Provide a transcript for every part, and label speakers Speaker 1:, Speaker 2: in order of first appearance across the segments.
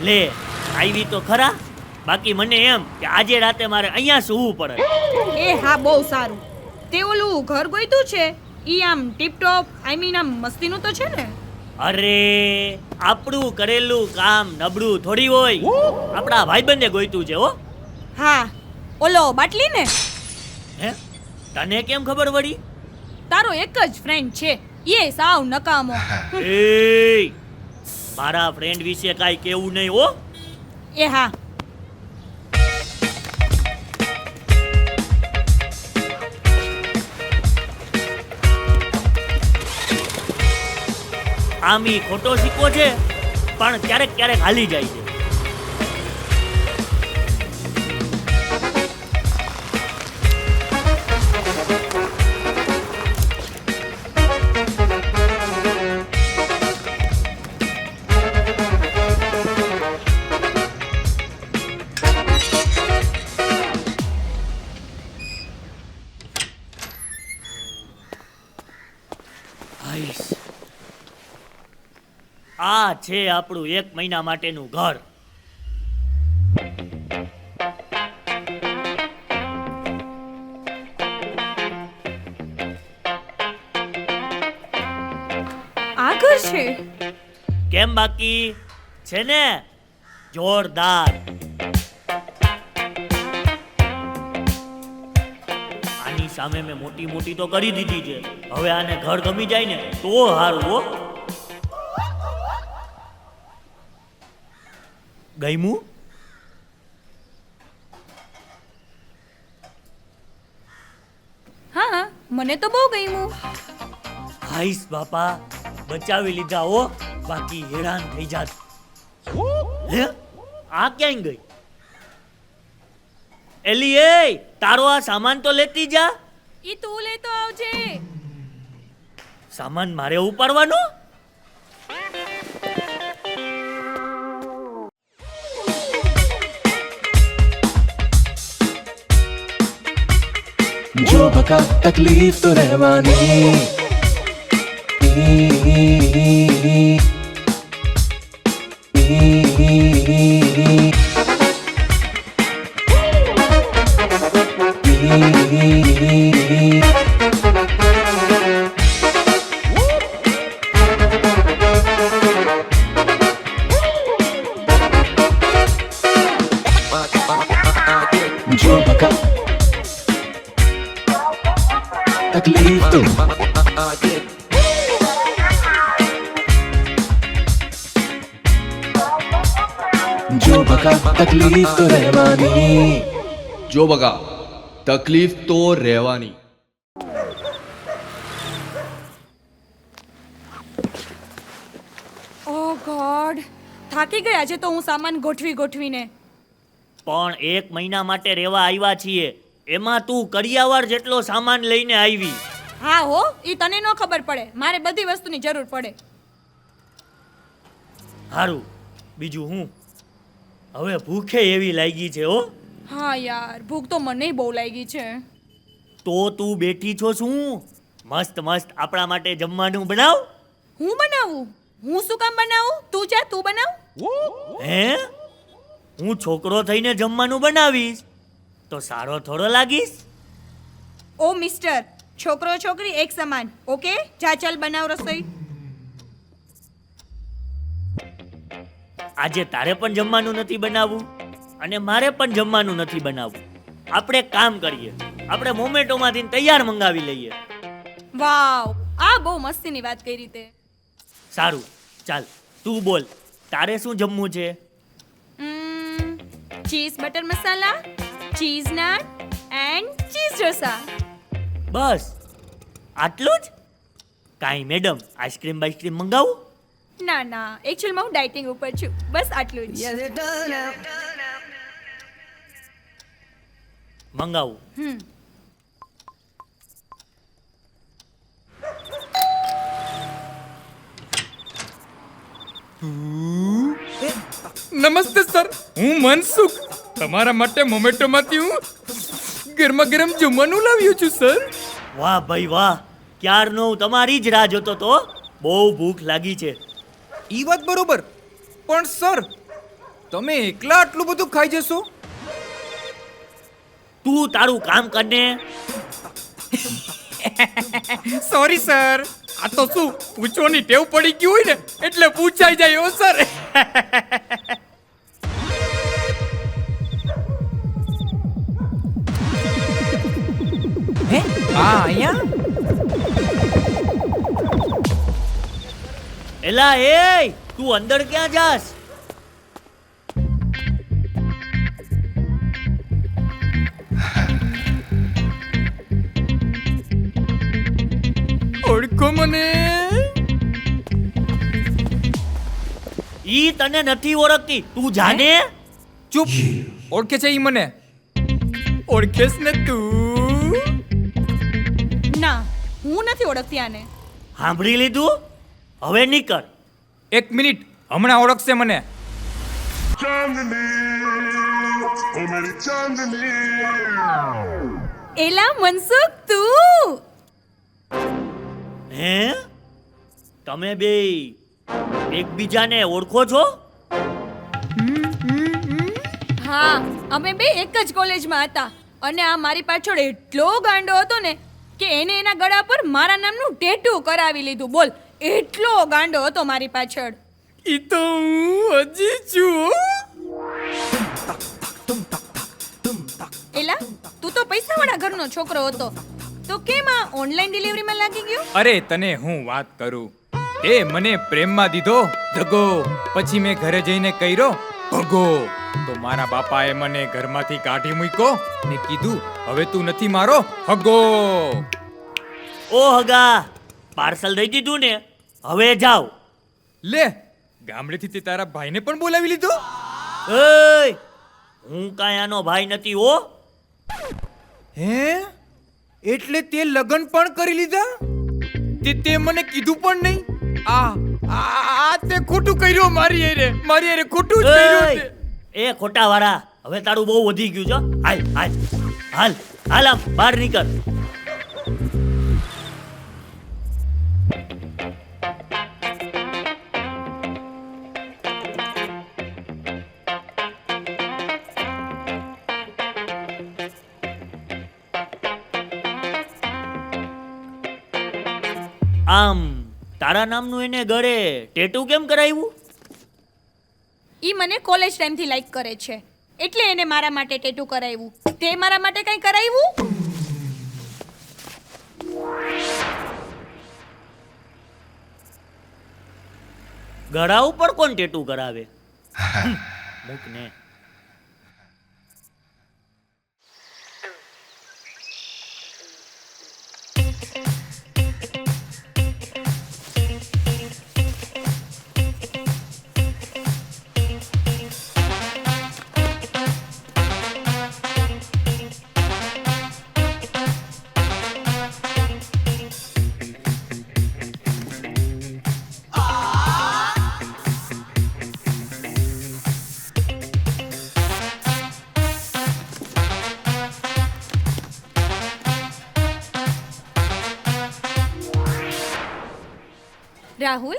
Speaker 1: લે આવી તો ખરા. બાકી મને એમ કે આજે રાતે મારે અહીંયા સૂવું પડે.
Speaker 2: એ હા, બહુ સારું. તે ઓલું ઘર ગોઈતું છે ઈ આમ ટીપટોપ, આઈ મીન આમ મસ્તીનું તો છે ને?
Speaker 1: અરે આપણું કરેલું કામ નબળું થોડી હોય. આપણા ભાઈબંધે ગોઈતું છે હો.
Speaker 2: હા, ઓલો બાટલી ને?
Speaker 1: હે તને કેમ ખબર પડી?
Speaker 2: તારો એક જ ફ્રેન્ડ છે, એ સાવ નકામો.
Speaker 1: એ મારા ફ્રેન્ડ વિશે કાઈ કેવું નહીં હો.
Speaker 2: એ હા.
Speaker 1: આમ ઈ ખોટો સિક્કો છે પણ ક્યારેક ક્યારેક હાલી જાય છે. આ છે આપણું 1 મહિના માટેનું ઘર.
Speaker 2: આ ઘર છે?
Speaker 1: કેમ બાકી છે ને જોરદાર. આની સામે મેં મોટી મોટી તો કરી દીધી છે. હવે આને ઘર ગમી જાય ને તો સારું હો. ગઈમું?
Speaker 2: હા, મને તો બહુ ગમ્યું.
Speaker 1: હાઈસ બાપા, બચાવી લીધા હો, બાકી હેરાન થઈ જાત. હે આ ક્યાંય ગઈ? એલી એ તારો આ સામાન તો લેતી જા.
Speaker 2: ઈ તું લેતો આવજે.
Speaker 1: સામાન મારે ઉપાડવાનો?
Speaker 3: जो बका तकलीफ तो रहवानी. जो बका तकलीफ तो जो बका तकलीफ तो रहवानी.
Speaker 4: જો બકા તકલીફ તો રહેવાની.
Speaker 2: ઓ ગોડ, થાકી ગયા છે તો હું સામાન ગોઠવીને.
Speaker 1: પણ 1 મહિના માટે રહેવા આવ્યા છીએ, એમાં તું કરિયાવર જેટલો સામાન લઈને આવી.
Speaker 2: હા હો, ઈ તને ન ખબર પડે, મારે બધી વસ્તુની જરૂર પડે.
Speaker 1: હારું, બીજું હું હવે ભૂખે એવી લાગી છે હો.
Speaker 2: હા યાર, ભૂખ તો મને બહુ લાગી છે.
Speaker 1: તો તું બેઠી છો શું? મસ્ત મસ્ત આપણા માટે જમવાનું બનાવ.
Speaker 2: હું બનાવું? હું શું કામ બનાવું? તું જા, તું બનાવ.
Speaker 1: હે હું છોકરો થઈને જમવાનું બનાવીશ તો સારો થોડો લાગીશ?
Speaker 2: ઓ મિસ્ટર, છોકરો છોકરી એક સમાન, ઓકે? જા ચાલ બનાવ રસોઈ.
Speaker 1: આજે તારે પણ જમવાનું નથી બનાવવું અને મારે પણ જમવાનું નથી બનાવવું. આપણે એક કામ કરીએ, આપણે મોમેટોમાંથી તૈયાર મંગાવી લઈએ.
Speaker 2: વાવ, આ બહુ મસ્તીની વાત કરી તે.
Speaker 1: સારું ચાલ, તું બોલ, તારે શું જમવું છે?
Speaker 2: Cheese butter masala, cheese naan and cheese dosa.
Speaker 1: બસ આટલું જ? કાંઈ મેડમ, આઈસ્ક્રીમ બાઈસ્ક્રીમ મંગાવું?
Speaker 2: ના ના, એકચ્યુઅલમાં હું ડાયટિંગ ઉપર છું, બસ આટલું જ.
Speaker 1: મંગાવું.
Speaker 5: નમસ્તે સર, હું મનસુખ. તમારા માટે મોમેટોમાંથી હું ગરમા ગરમ જમવાનું લાવ્યો છું સર.
Speaker 1: વાહ ભાઈ વાહ, ક્યારનો હું તમારી જ રાહ જોતો તો. બહુ ભૂખ લાગી છે.
Speaker 5: ઈ વાત બરોબર, પણ સર તમે એકલા આટલું બધું ખાઈ જશો?
Speaker 1: તું તારું કામ કરને.
Speaker 5: સોરી સર, આ તો શું પૂછવાની ટેવ પડી ગઈ હોય ને એટલે પૂછાઈ જાય હો સર. હે આ અહીંયા
Speaker 1: એલા એ તું અંદર ક્યાં જાસ?
Speaker 5: ઓળખો મને?
Speaker 1: ઈ તને નથી ઓળખતી, તું જાને.
Speaker 5: ચૂપ, ઓળખે છે ઈ મને. ઓળખેસ ને તું?
Speaker 2: ના, હું નથી ઓળખતી આને.
Speaker 1: સાંભળી લીધું? હવે નીકળ.
Speaker 5: એક મિનિટ, હમણાં ઓળખશે મને.
Speaker 6: चांदनी ओ मेरी चांदनी
Speaker 2: એલા મનસુખ તું.
Speaker 1: હે? તમે બે એકબીજાને ઓળખો છો?
Speaker 2: હા, અમે બે એક જ કોલેજમાં હતા અને આ મારી પાછળ એટલો ગાંડો હતો ને કે એને એના ગળા પર મારા નામનું ટેટુ કરાવી લીધું. બોલ, એટલો ગાંડો હતો મારી પાછળ.
Speaker 5: ઈ તો હું હજી છું.
Speaker 2: એલા, તું તો પૈસાવાળા ઘરનો છોકરો હતો તો કેમ આ ઓનલાઈન ડિલિવરીમાં લાગી ગયો?
Speaker 5: અરે તને હું વાત કરું, એ મને પ્રેમમાં દીધો દગો, પછી મેં ઘરે જઈને કર્યો ભગો, તો મારા બાપાએ મને ઘરમાંથી કાઢી મૂક્યો ને કીધું હવે તું નથી મારો હગો.
Speaker 1: ઓ હગા, પાર્સલ દઈ દીધું ને, હવે જાઓ.
Speaker 5: લે, ગામડેથી તે તારા ભાઈને પણ બોલાવી લીધો?
Speaker 1: એય, હું કાંઈ આનો ભાઈ નથી હો.
Speaker 5: હે, એટલે તે લગ્ન પણ કરી લીધા? તે મને કીધું પણ નહીં. આ તે ખોટું કર્યું મારી હારે ખોટું જ કર્યું
Speaker 1: એય,
Speaker 5: તે.
Speaker 1: એ ખોટા વાળા, હવે તારું બહુ વધી ગયું છો. હાલ હાલ હાલ હાલ, આમ બહાર નીકળ. આમ તારા નામનું એને ગળે ટેટુ કેમ કરાવ્યું?
Speaker 2: ઈ મને કોલેજ ટાઈમથી લાઈક કરે છે એટલે એને મારા માટે ટેટુ કરાવ્યું. તે મારા માટે કંઈ કરાવ્યું?
Speaker 1: ગળા ઉપર કોણ ટેટુ કરાવે? મૂક ને.
Speaker 2: રાહુલ,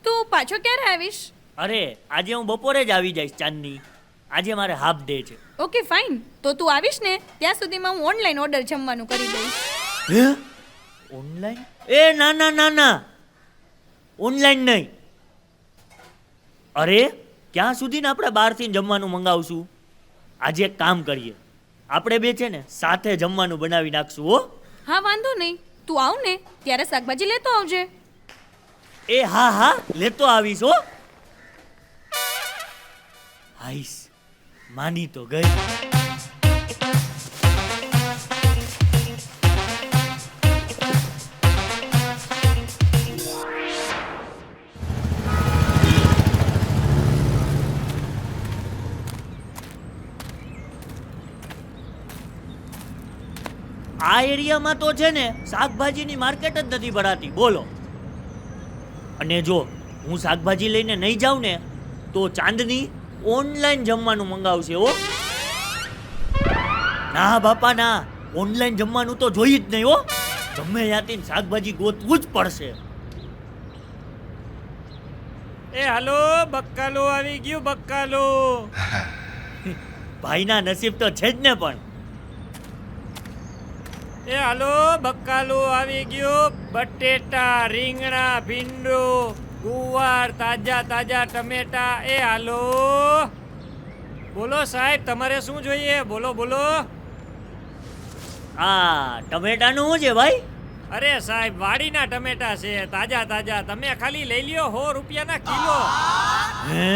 Speaker 2: તું પાછો ક્યારે આવીશ?
Speaker 1: અરે આજે હું બપોરે જ આવી જઈશ ચાંદની. આજે મારે હાફ ડે છે.
Speaker 2: ઓકે ફાઇન, તો તું આવીશ ને ત્યાં સુધીમાં હું ઓનલાઈન ઓર્ડર જમવાનું કરી દઈશ.
Speaker 1: હે? ઓનલાઈન? એ ના ના ના ના, ઓનલાઈન નહીં. અરે ક્યાં સુધી ને આપણે બહારથી જમવાનું મંગાવશું? આજે એક કામ કરીએ, આપણે બે છે ને સાથે જમવાનું બનાવી નાખશું હો.
Speaker 2: હા વાંધો નહીં, તું આવ ને ત્યારે શાકભાજી લેતો આવજે.
Speaker 1: એ હા હા, લેતો આવીશ હો. હાઈસ, માની તો ગઈ. આ એરિયામાં તો છે ને શાકભાજીની માર્કેટ જ નથી ભરાતી, બોલો. અને જો હું શાકભાજી લઈને નહીં જાઉં ને તો ચાંદની ઓનલાઈન જમવાનું મંગાવશે હો. ના બાપા ના, ઓનલાઈન જમવાનું તો જોઈ જ નહીં હો. ગમે ત્યાંથી શાકભાજી ગોતવું જ પડશે.
Speaker 5: એ હાલો બક્કાલો આવી ગયું બક્કાલો.
Speaker 1: ભાઈના નસીબ તો છે જ ને પણ.
Speaker 5: એ હાલો બક્કાલો આવી ગયો. બટેટા, રીંગણા, ભીંડો, ગુવાર, તાજા તાજા ટમેટા. એ હાલો બોલો સાહેબ, તમારે શું જોઈએ? બોલો બોલો.
Speaker 1: આ ટમેટાનું શું છે ભાઈ?
Speaker 5: અરે સાહેબ, વાડીના ટમેટા છે, તાજા તાજા. તમે ખાલી લઈ લ્યો 100 રૂપિયાના કિલો.
Speaker 1: હે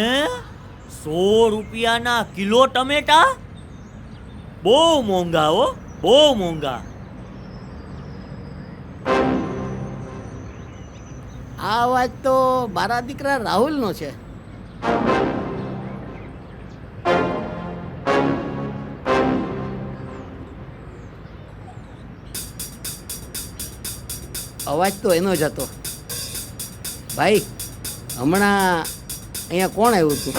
Speaker 1: 100 રૂપિયાના કિલો ટમેટા? બહુ મોંઘા હો, બહુ મોંઘા.
Speaker 7: આ અવાજ તો મારા દીકરા રાહુલનો છે. અવાજ તો એનો જ હતો. ભાઈ, હમણાં અહીંયા કોણ આવ્યું હતું?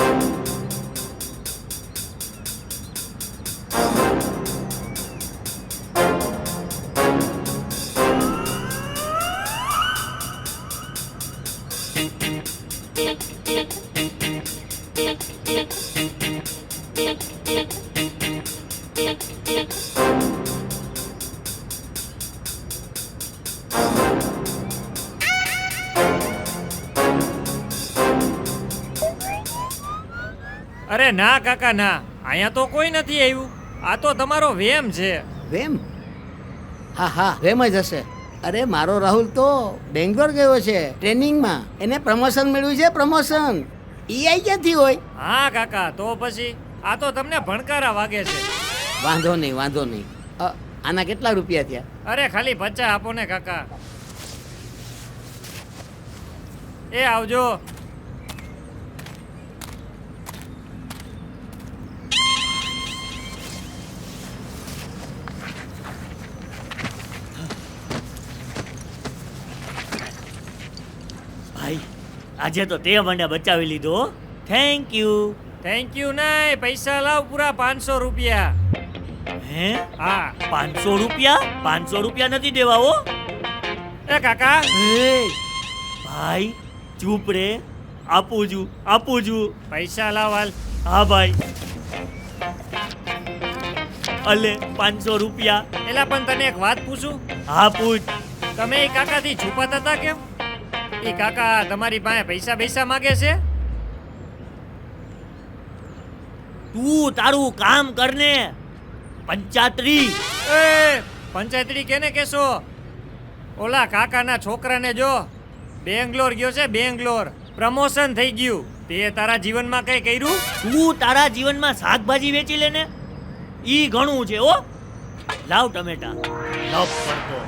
Speaker 5: અરે ના કાકા ના, અહીંયા તો કોઈ નથી આવ્યું. આ તો તમારો વેમ છે.
Speaker 7: વેમ? હા હા, વેમ જ હશે. અરે મારો રાહુલ તો બેંગ્લોર ગયો છે ટ્રેનિંગમાં. એને પ્રમોશન મળ્યું છે, પ્રમોશન. ઈ આઈ ક્યાંથી હોય?
Speaker 5: હા કાકા, તો પછી આ તો તમને ભણકારા વાગે છે.
Speaker 7: વાંધો નહીં, વાંધો નહીં. આના કેટલા રૂપિયા થયા?
Speaker 5: અરે ખાલી 50 આપો ને કાકા. એ આવજો.
Speaker 1: ભાઈ આજે તો તે મને બચાવી લીધો. Thank you.
Speaker 5: થેન્ક યુ નહીં, પૈસા લાવ પૂરા 500 રૂપિયા.
Speaker 1: હે
Speaker 5: હા.
Speaker 1: 500 રૂપિયા? 500 રૂપિયા નથી દેવા હો.
Speaker 5: એ કાકા,
Speaker 1: ભાઈ ચૂપ રે, આપું છું.
Speaker 5: પૈસા લાવ હાલ.
Speaker 1: હા ભાઈ, અલે 500 રૂપિયા.
Speaker 5: એલા પણ તને એક વાત પૂછું?
Speaker 1: હા પૂછ.
Speaker 5: તમે એ કાકાથી છુપાતા હતા કેમ? એ કાકા તમારી પાસે પૈસા માગે છે?
Speaker 1: તું તારું કામ કરને. પંચાત્રી.
Speaker 5: એ પંચાયતરી કેને કેશો? ઓલા કાકાના છોકરાને જો, બેંગ્લોર ગયો છે, બેંગ્લોર. પ્રમોશન થઈ ગયું. તે તારા જીવનમાં કઈ કર્યું?
Speaker 1: તું તારા જીવનમાં શાકભાજી વેચી લે ને, ઈ ઘણું છે હો. લાવ ટમેટા. લપ કરતો.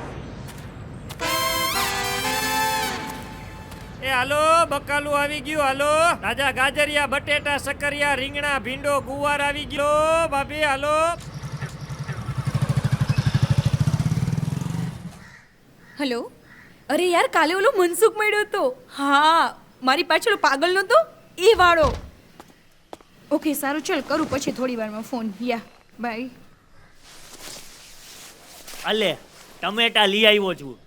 Speaker 5: એ હાલો બકાલું આવી ગયું. હાલો તાજા ગાજરિયા, બટેટા, શકરિયા, રીંગણા, ભીંડો, ગુવાર આવી ગયો. ભાભી હાલો.
Speaker 2: હલો. અરે યાર, કાલે ઓલો મનસુખ મળ્યો હતો. હા, મારી પાછળ પાગલ નહોતો એ વાળો. ઓકે સારું, ચલ કરું પછી થોડી વારમાં ફોન. Yeah by.
Speaker 1: અલે ટમેટા લઈ આવ્યો છું.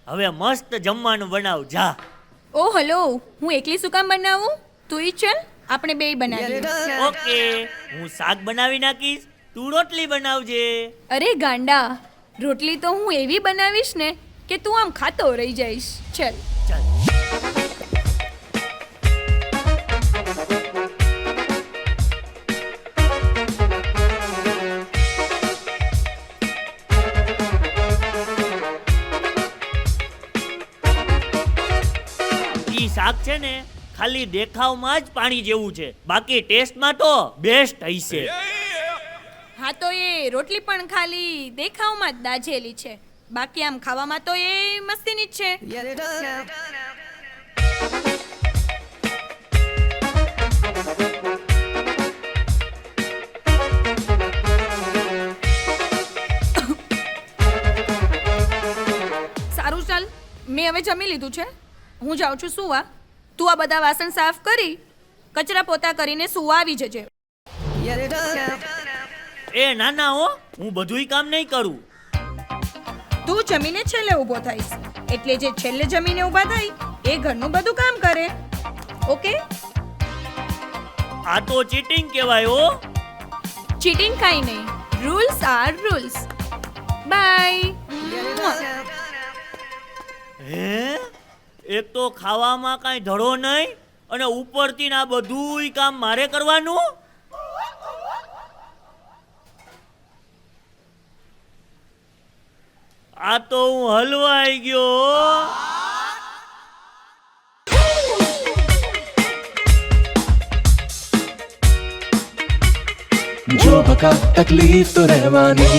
Speaker 1: હવે મસ્ત જમવાનું બનાવ જા.
Speaker 2: ઓ હલો, હું એકલી શું કામ બનાવું? તું ઈ ચલ, આપણે બેય બનાવીએ.
Speaker 1: ઓકે, હું શાક બનાવી નાખીશ, તું રોટલી બનાવજે.
Speaker 2: અરે ગાંડા, રોટલી તો હું એવી બનાવીશ ને કે તું આમ ખાતો રહી જઈશ. ચલ.
Speaker 1: ચાલ. ઈ શાક છે ને ખાલી દેખાવમાં જ પાણી જેવું છે, બાકી ટેસ્ટમાં તો બેસ્ટ હશે.
Speaker 2: હા તો એ રોટલી પણ ખાલી દેખાવમાં જ દાઝેલી છે, બાકી આમ ખાવામાં તો એ મસ્તીની જ છે. સારું ચાલ, મેં હવે જમી લીધું છે, હું જાઉં છું સુવા. તું આ બધા વાસણ સાફ કરી કચરા પોતા કરીને સુવા આવી જજે.
Speaker 1: એ ના ના હો, હું બધુંય કામ નહીં કરું.
Speaker 2: તું જમીને છેલ્લે ઊભો થઈશ, એટલે જે છેલ્લે જમીને ઊભા થાય એ ઘરનું બધું કામ કરે. ઓકે
Speaker 1: આ તો ચીટિંગ કહેવાય હો.
Speaker 2: ચીટિંગ કાંઈ નહીં, રૂલ્સ આર રૂલ્સ. બાય.
Speaker 1: હે એક તો ખાવામાં કાંઈ ધડો નહીં અને ઉપરથી ને આ બધુંય કામ મારે કરવાનું. આ તો હું હલવાઈ ગયો.
Speaker 3: जो बका तकलीफ तो रहवानी